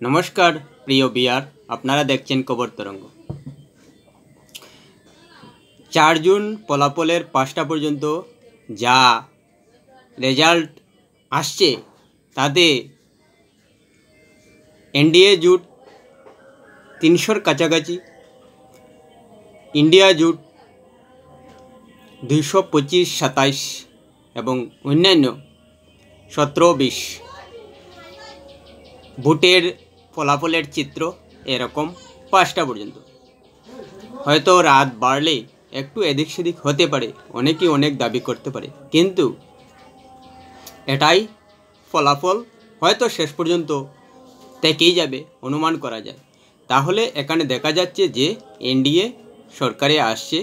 नमस्कार प्रिय बियार আপনারা দেখছেন খবর তরঙ্গ। 4 জুন ফলাফলের 5টা পর্যন্ত যা রেজাল্ট আসছে তাতে এনডিএ জোট 300-র কাছাকাছি, ইন্ডিয়া জোট 225-27 এবং অন্যান্য 17-20। ভোটের ফলাফলের চিত্র এরকম 5টা পর্যন্ত। হয়তো রাত বাড়লে একটু এদিক সেদিক হতে পারে, অনেকেই অনেক দাবি করতে পারে, কিন্তু এটাই ফলাফল হয়তো শেষ পর্যন্ত থেকেই যাবে অনুমান করা যায়। তাহলে এখানে দেখা যাচ্ছে যে এনডিএ সরকারে আসছে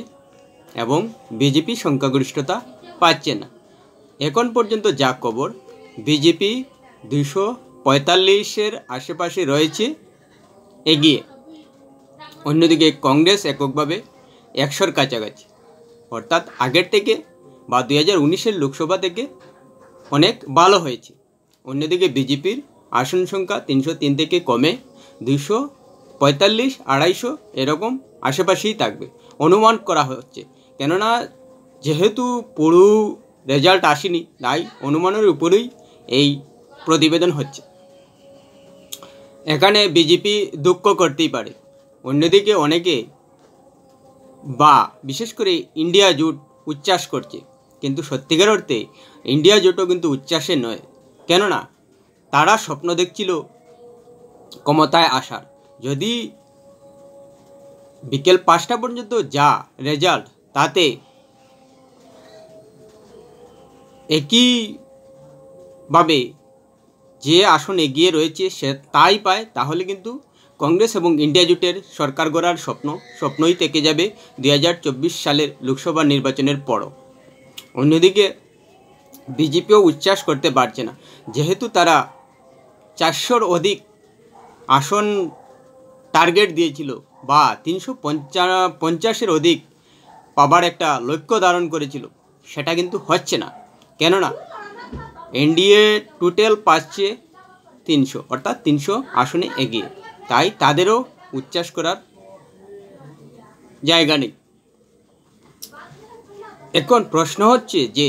এবং বিজেপি সংখ্যাগরিষ্ঠতা পাচ্ছে না। এখন পর্যন্ত যা খবর, বিজেপি 245-এর আশেপাশে রয়েছে এগিয়ে, অন্যদিকে কংগ্রেস এককভাবে 100-র কাছাকাছি, অর্থাৎ আগের থেকে বা 2019-এর লোকসভা থেকে অনেক ভালো হয়েছে। অন্যদিকে বিজেপির আসন সংখ্যা 303 থেকে কমে 245-250 এরকম আশেপাশেই থাকবে অনুমান করা হচ্ছে। কেননা যেহেতু পুরো রেজাল্ট আসেনি, তাই অনুমানের উপরেই এই প্রতিবেদন হচ্ছে। এখানে বিজেপি দুঃখ করতেই পারে, অন্যদিকে অনেকে বা বিশেষ করে ইন্ডিয়া জোট উচ্ছ্বাস করছে, কিন্তু সত্যিকার অর্থে ইন্ডিয়া জোটও কিন্তু উচ্ছ্বাসে নয়। কেননা তারা স্বপ্ন দেখছিল ক্ষমতায় আসার। যদি বিকেল 5টা পর্যন্ত যা রেজাল্ট তাতে একইভাবে যে আসন এগিয়ে রয়েছে সে তাই পায়, তাহলে কিন্তু কংগ্রেস এবং ইন্ডিয়া জোটের সরকার গড়ার স্বপ্নই থেকে যাবে 2024 সালের লোকসভা নির্বাচনের পরও। অন্যদিকে বিজেপিও উচ্ছ্বাস করতে পারছে না, যেহেতু তারা 400-র অধিক আসন টার্গেট দিয়েছিল বা 350-এর অধিক পাবার একটা লক্ষ্য ধারণ করেছিল, সেটা কিন্তু হচ্ছে না। কেননা এনডিএ টোটাল পাচ্ছে 300, অর্থাৎ 300 আসনে এগিয়ে, তাই তাদেরও উচ্ছ্বাস করার জায়গা নেই। এখন প্রশ্ন হচ্ছে যে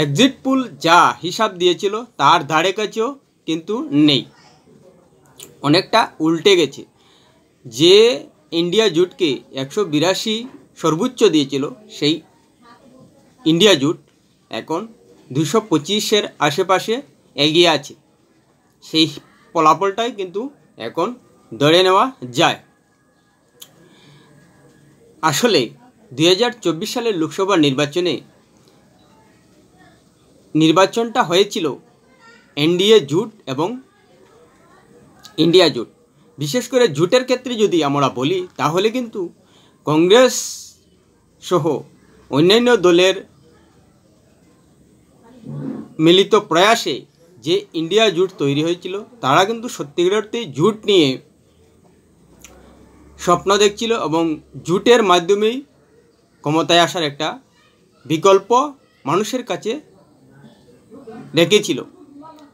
এক্সিট পোল যা হিসাব দিয়েছিল তার ধারে কাছেও কিন্তু নেই, অনেকটা উল্টে গেছে। যে ইন্ডিয়া জোটকে 182 সর্বোচ্চ দিয়েছিল, সেই ইন্ডিয়া জোট এখন 225-এর আশেপাশে এগিয়ে আছে। সেই ফলাফলটাই কিন্তু এখন ধরে নেওয়া যায়। আসলে 2024 সালের লোকসভা নির্বাচনটা হয়েছিল এনডিএ জোট এবং ইন্ডিয়া জোট। বিশেষ করে জোটের ক্ষেত্রে যদি আমরা বলি, তাহলে কিন্তু কংগ্রেস সহ অন্যান্য দলের মিলিত প্রয়াসে যে ইন্ডিয়া জোট তৈরি হয়েছিল, তারা কিন্তু সত্যিকার অর্থে জোট নিয়ে স্বপ্ন দেখছিল এবং জোটের মাধ্যমেই ক্ষমতায় আসার একটা বিকল্প মানুষের কাছে রেখেছিল।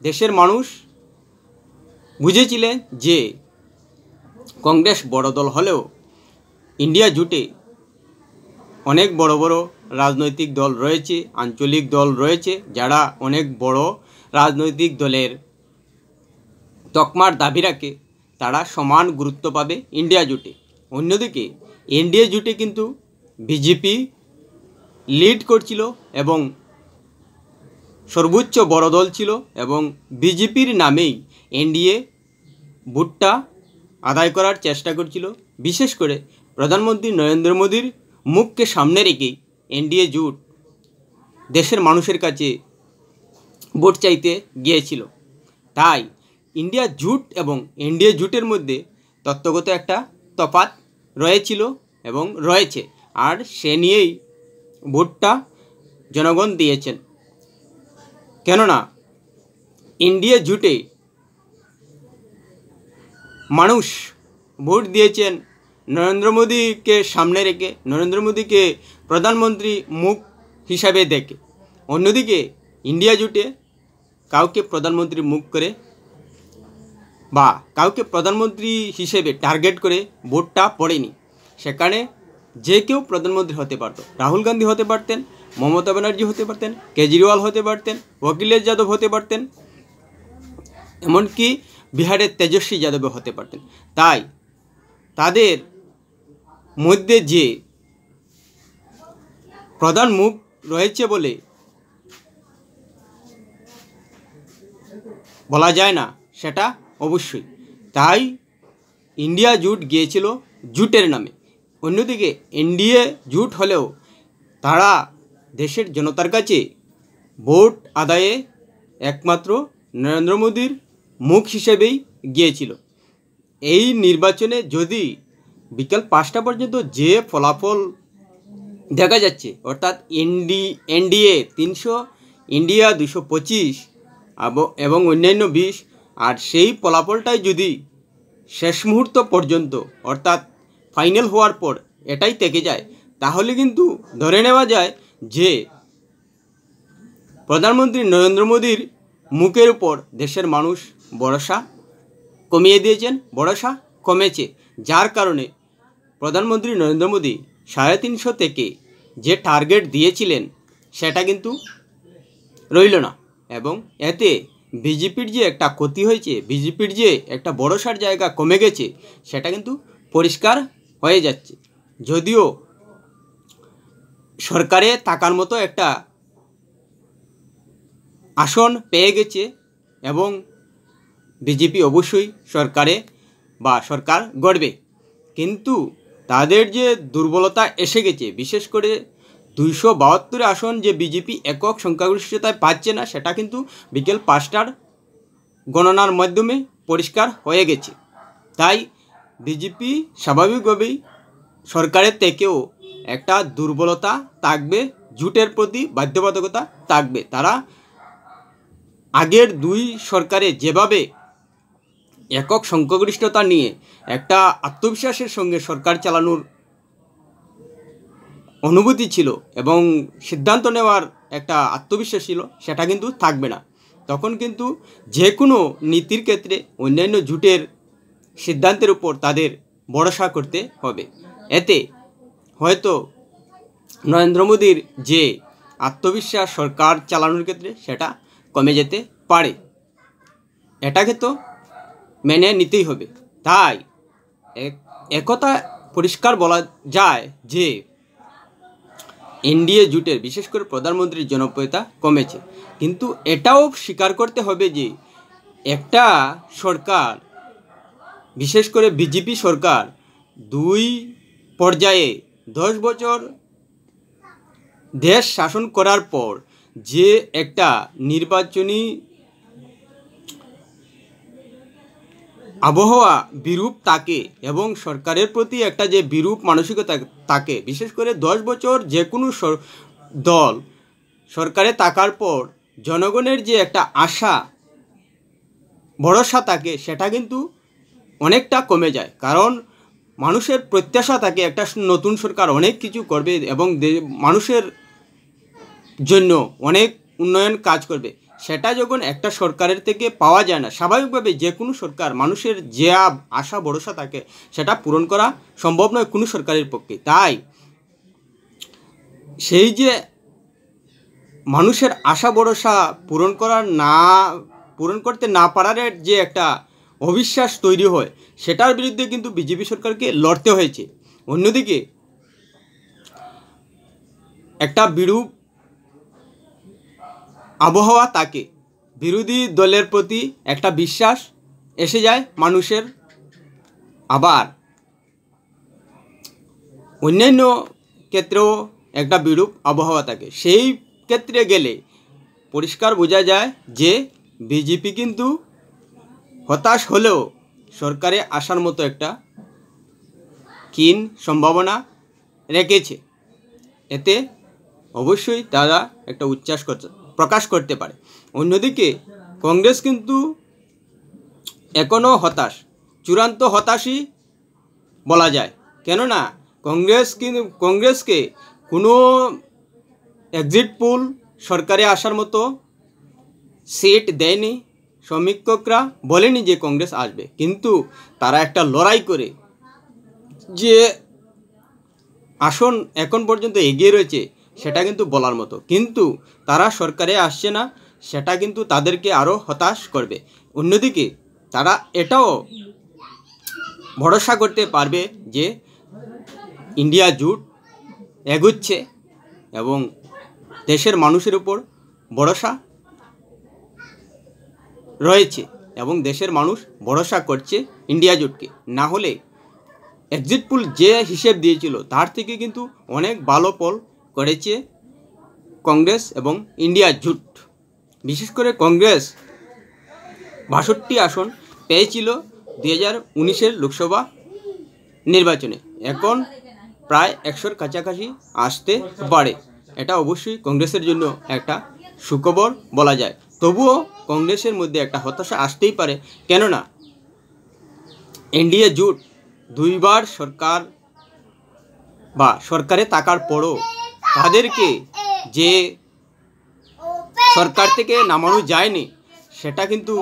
দেশের মানুষ বুঝেছিলেন যে কংগ্রেস বড় দল হলেও ইন্ডিয়া জোটে অনেক বড় বড় রাজনৈতিক দল রয়েছে, আঞ্চলিক দল রয়েছে, যারা অনেক বড় রাজনৈতিক দলের তকমার দাবি রাখে, তারা সমান গুরুত্ব পাবে ইন্ডিয়া জোটে। অন্যদিকে এনডিএ জোটে কিন্তু বিজেপি লিড করছিল এবং সর্বোচ্চ বড় দল ছিল, এবং বিজেপির নামেই এনডিএ ভোটটা আদায় করার চেষ্টা করছিল। বিশেষ করে প্রধানমন্ত্রী নরেন্দ্র মোদীর মুখকে সামনে রেখেই এনডিএ জোট দেশের মানুষের কাছে ভোট চাইতে গিয়েছিল। তাই ইন্ডিয়া জোট এবং এনডিএ জোটের মধ্যে তত্ত্বগত একটা তফাৎ রয়েছিল এবং রয়েছে, আর সে নিয়েই ভোটটা জনগণ দিয়েছেন। কেননা ইন্ডিয়া জোটে মানুষ ভোট দিয়েছেন নরেন্দ্র মোদীকে সামনে রেখে, নরেন্দ্র মোদীকে প্রধানমন্ত্রী মুখ হিসাবে দেখে। অন্যদিকে ইন্ডিয়া জোটে কাউকে প্রধানমন্ত্রী মুখ করে বা কাউকে প্রধানমন্ত্রী হিসেবে টার্গেট করে ভোটটা পড়েনি। সেখানে যে কেউ প্রধানমন্ত্রী হতে পারত। রাহুল গান্ধী হতে পারতেন, মমতা ব্যানার্জি হতে পারতেন, কেজরিওয়াল হতে পারতেন, অখিলেশ যাদব হতে পারতেন, এমনকি বিহারের তেজস্বী যাদব হতে পারতেন। তাই তাদের মধ্যে যে প্রধান মুখ রয়েছে বলে বলা যায় না, সেটা অবশ্যই। তাই ইন্ডিয়া জোট গিয়েছিল জোটের নামে। অন্যদিকে এনডিএ জোট হলেও তারা দেশের জনতার কাছে ভোট আদায়ে একমাত্র নরেন্দ্র মোদীর মুখ হিসেবেই গিয়েছিল। এই নির্বাচনে যদি বিকেল 5টা পর্যন্ত যে ফলাফল দেখা যাচ্ছে, অর্থাৎ এনডিএ 300, ইন্ডিয়া 225 এবং অন্যান্য 20, আর সেই ফলাফলটাই যদি শেষ মুহূর্ত পর্যন্ত অর্থাৎ ফাইনাল হওয়ার পর এটাই থেকে যায়, তাহলে কিন্তু ধরে নেওয়া যায় যে প্রধানমন্ত্রী নরেন্দ্র মোদীর মুখের উপর দেশের মানুষ ভরসা কমিয়ে দিয়েছেন, ভরসা কমেছে। যার কারণে প্রধানমন্ত্রী নরেন্দ্র মোদী 350 থেকে যে টার্গেট দিয়েছিলেন সেটা কিন্তু রইল না। এবং এতে বিজেপির যে একটা ক্ষতি হয়েছে, বিজেপির যে একটা ভরসার জায়গা কমে গেছে, সেটা কিন্তু পরিষ্কার হয়ে যাচ্ছে। যদিও সরকারে থাকার মতো একটা আসন পেয়ে গেছে এবং বিজেপি অবশ্যই সরকার গড়বে, কিন্তু তাদের যে দুর্বলতা এসে গেছে, বিশেষ করে 272 আসন যে বিজেপি একক সংখ্যাগরিষ্ঠতায় পাচ্ছে না, সেটা কিন্তু বিকেল 5টার গণনার মাধ্যমে পরিষ্কার হয়ে গেছে। তাই বিজেপি স্বাভাবিকভাবেই সরকারের থেকেও একটা দুর্বলতা থাকবে, জোটের প্রতি বাধ্যবাধকতা থাকবে। তারা আগের 2 সরকারে যেভাবে একক সংখ্যাগরিষ্ঠতা নিয়ে একটা আত্মবিশ্বাসের সঙ্গে সরকার চালানোর অনুভূতি ছিল এবং সিদ্ধান্ত নেওয়ার একটা আত্মবিশ্বাস ছিল, সেটা কিন্তু থাকবে না। তখন কিন্তু যে কোনো নীতির ক্ষেত্রে অন্যান্য জোটের সিদ্ধান্তের উপর তাদের ভরসা করতে হবে। এতে হয়তো নরেন্দ্র মোদীর যে আত্মবিশ্বাস সরকার চালানোর ক্ষেত্রে সেটা কমে যেতে পারে। এটাকে তো মেনে নিতেই হবে। তাই একথা পরিষ্কার বলা যায় যে এনডিএ জোটের বিশেষ করে প্রধানমন্ত্রীর জনপ্রিয়তা কমেছে, কিন্তু এটাও স্বীকার করতে হবে যে একটা সরকার, বিশেষ করে বিজেপি সরকার 2 পর্যায়ে 10 বছর দেশ শাসন করার পর যে একটা নির্বাচনী আবহাওয়া বিরূপ থাকে এবং সরকারের প্রতি একটা যে বিরূপ মানসিকতা থাকে, বিশেষ করে 10 বছর যে কোনো দল সরকারে থাকার পর জনগণের যে একটা আশা ভরসা থাকে, সেটা কিন্তু অনেকটা কমে যায়। কারণ মানুষের প্রত্যাশা থাকে একটা নতুন সরকার অনেক কিছু করবে এবং মানুষের জন্য অনেক উন্নয়ন কাজ করবে। সেটা যখন একটা সরকারের থেকে পাওয়া যায় না, স্বাভাবিকভাবে যে কোনো সরকার মানুষের যে আশা ভরসা থাকে সেটা পূরণ করা সম্ভব নয় কোনো সরকারের পক্ষে। তাই সেই যে মানুষের আশা ভরসা পূরণ করতে না পারার যে একটা অবিশ্বাস তৈরি হয়, সেটার বিরুদ্ধে কিন্তু বিজেপি সরকারকে লড়তে হয়েছে। অন্যদিকে একটা বিরূপ আবহাওয়া থাকে, বিরোধী দলের প্রতি একটা বিশ্বাস এসে যায় মানুষের, আবার অন্যান্য ক্ষেত্রেও একটা বিরূপ আবহাওয়া থাকে। সেই ক্ষেত্রে গেলে পরিষ্কার বোঝা যায় যে বিজেপি কিন্তু হতাশ হলেও সরকারে আসার মতো একটা ক্ষীণ সম্ভাবনা রেখেছে। এতে অবশ্যই তারা একটা উচ্ছ্বাস প্রকাশ করতে পারে। অন্যদিকে কংগ্রেস কিন্তু এখনও হতাশ, চূড়ান্ত হতাশই বলা যায়। কেননা কংগ্রেসকে কোনো এক্সিট পোল সরকারে আসার মতো সিট দেয়নি সমীক্ষকরা বলেনি যে কংগ্রেস আসবে, কিন্তু তারা একটা লড়াই করে যে আসন এখন পর্যন্ত এগিয়ে রয়েছে সেটা কিন্তু বলার মতো। কিন্তু তারা সরকারে আসছে না, সেটা কিন্তু তাদেরকে আরও হতাশ করবে। অন্যদিকে তারা এটাও ভরসা করতে পারবে যে ইন্ডিয়া জোট এগুচ্ছে এবং দেশের মানুষের উপর ভরসা রয়েছে এবং দেশের মানুষ ভরসা করছে ইন্ডিয়া জোটকে। না হলে এক্সিট পোল যে হিসেব দিয়েছিল তার থেকে কিন্তু অনেক ভালো ফল করেছে কংগ্রেস এবং ইন্ডিয়া জোট। বিশেষ করে কংগ্রেস ৬২ আসন পেয়েছিল 2019 লোকসভা নির্বাচনে, এখন প্রায় 100-র কাছাকাছি আসতে পারে। এটা অবশ্যই কংগ্রেসের জন্য একটা সুখবর বলা যায়। তবুও কংগ্রেসের মধ্যে একটা হতাশা আসতেই পারে, কেননা এনডিএ জোট 2বার সরকার বা সরকারে থাকার পরও তাদেরকে যে সরকার থেকে নামানো যায়নি, সেটা কিন্তু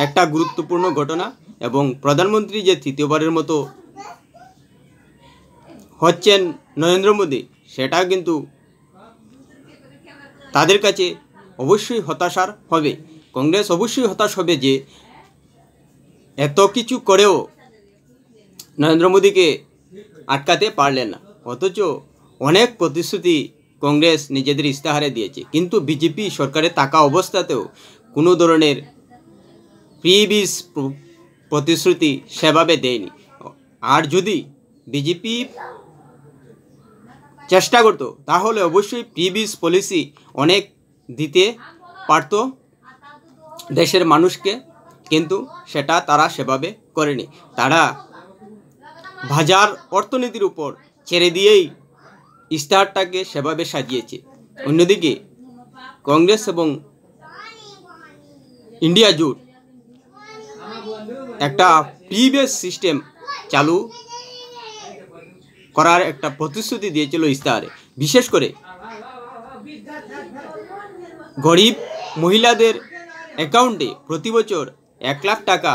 একটা গুরুত্বপূর্ণ ঘটনা। এবং প্রধানমন্ত্রী যে তৃতীয়বারের মতো হচ্ছেন নরেন্দ্র মোদী, সেটা কিন্তু তাদের কাছে অবশ্যই হতাশার হবে। কংগ্রেস অবশ্যই হতাশ হবে যে এত কিছু করেও নরেন্দ্র মোদীকে আটকাতে পারলেন না। অথচ অনেক প্রতিশ্রুতি কংগ্রেস নিজেদের ইস্তাহারে দিয়েছে, কিন্তু বিজেপি সরকারে থাকা অবস্থাতেও কোনো ধরনের প্রিভিস প্রতিশ্রুতি সেভাবে দেয়নি। আর যদি বিজেপি চেষ্টা করত তাহলে অবশ্যই প্রিভিস পলিসি অনেক দিতে পারত দেশের মানুষকে, কিন্তু সেটা তারা সেভাবে করেনি। তারা বাজার অর্থনীতির উপর ছেড়ে দিয়েই ইস্তাহারটাকে সেভাবে সাজিয়েছে। অন্যদিকে কংগ্রেস এবং ইন্ডিয়া জোট একটা প্রিভিয়াস সিস্টেম চালু করার একটা প্রতিশ্রুতি দিয়েছিল ইস্তাহারে। বিশেষ করে গরিব মহিলাদের অ্যাকাউন্টে প্রতি বছর 1 লাখ টাকা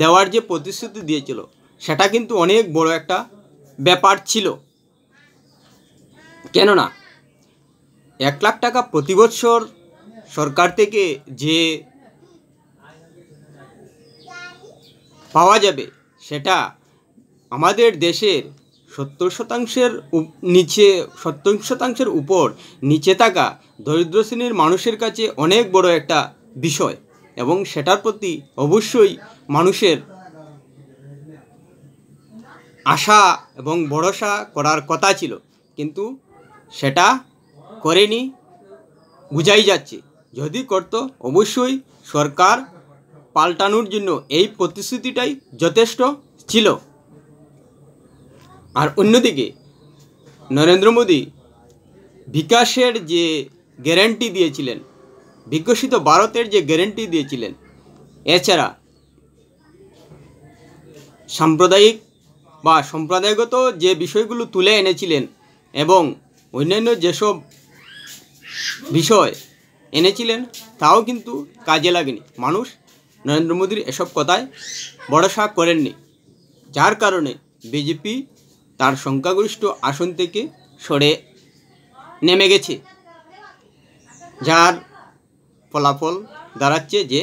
দেওয়ার যে প্রতিশ্রুতি দিয়েছিল, সেটা কিন্তু অনেক বড় একটা ব্যাপার ছিল। কেননা 1 লাখ টাকা প্রতি বছর সরকার থেকে যে পাওয়া যাবে, সেটা আমাদের দেশের 70% উপর নিচে থাকা দরিদ্র শ্রেণীর মানুষের কাছে অনেক বড় একটা বিষয়, এবং সেটার প্রতি অবশ্যই মানুষের আশা এবং ভরসা করার কথা ছিল, কিন্তু সেটা করেনি বোঝাই যাচ্ছে। যদি করত অবশ্যই সরকার পাল্টানোর জন্য এই প্রতিশ্রুতিটাই যথেষ্ট ছিল। আর অন্যদিকে নরেন্দ্র মোদী বিকাশের যে গ্যারান্টি দিয়েছিলেন, বিকশিত ভারতের যে গ্যারান্টি দিয়েছিলেন, এছাড়া সাম্প্রদায়িক বা সম্প্রদায়গত যে বিষয়গুলো তুলে এনেছিলেন এবং অন্যান্য যেসব বিষয় এনেছিলেন, তাও কিন্তু কাজে লাগেনি। মানুষ নরেন্দ্র মোদীর এসব কথায় ভরসা করেননি, যার কারণে বিজেপি তার সংখ্যাগরিষ্ঠ আসন থেকে সরে নেমে গেছে, যার ফলাফল দাঁড়াচ্ছে যে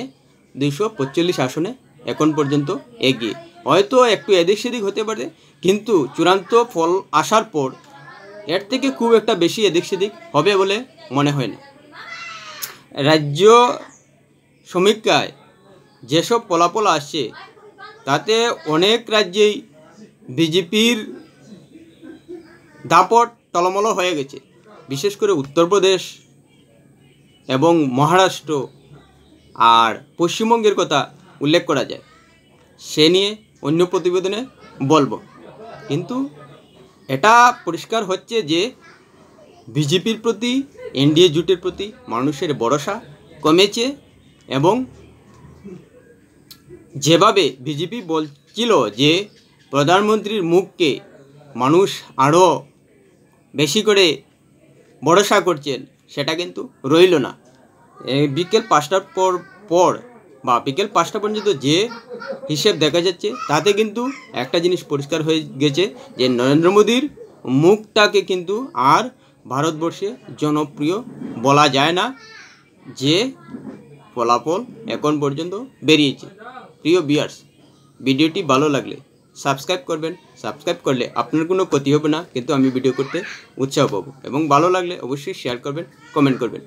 245 আসনে এখন পর্যন্ত এগিয়ে। হয়তো একটু এদিক সেদিক হতে পারে, কিন্তু চূড়ান্ত ফল আসার পর এর থেকে খুব একটা বেশি এদিক সেদিক হবে বলে মনে হয় না। রাজ্য সমীক্ষায় যেসব ফলাফল আসছে তাতে অনেক রাজ্যেই বিজেপির দাপট টলমল হয়ে গেছে। বিশেষ করে উত্তরপ্রদেশ এবং মহারাষ্ট্র আর পশ্চিমবঙ্গের কথা উল্লেখ করা যায়, সে নিয়ে অন্য প্রতিবেদনে বলবো। কিন্তু এটা পরিষ্কার হচ্ছে যে বিজেপির প্রতি, এনডিএ জোটের প্রতি মানুষের ভরসা কমেছে, এবং যেভাবে বিজেপি বলছিল যে প্রধানমন্ত্রীর মুখকে মানুষ আরও বেশি করে ভরসা করছেন, সেটা কিন্তু রইল না। বিকেল 5টার পর বা বিকেল 5টা পর্যন্ত যে হিসেব দেখা যাচ্ছে তাতে কিন্তু একটা জিনিস পরিষ্কার হয়ে গেছে যে নরেন্দ্র মোদীর মুখটাকে কিন্তু আর ভারতবর্ষে জনপ্রিয় বলা যায় না, যে ফলাফল এখন পর্যন্ত বেরিয়েছে। প্রিয় ভিউয়ার্স, ভিডিওটি ভালো লাগলে সাবস্ক্রাইব করবেন। সাবস্ক্রাইব করলে আপনার কোনো ক্ষতি হবে না, কিন্তু আমি ভিডিও করতে উৎসাহ পাবো। এবং ভালো লাগলে অবশ্যই শেয়ার করবেন, কমেন্ট করবেন।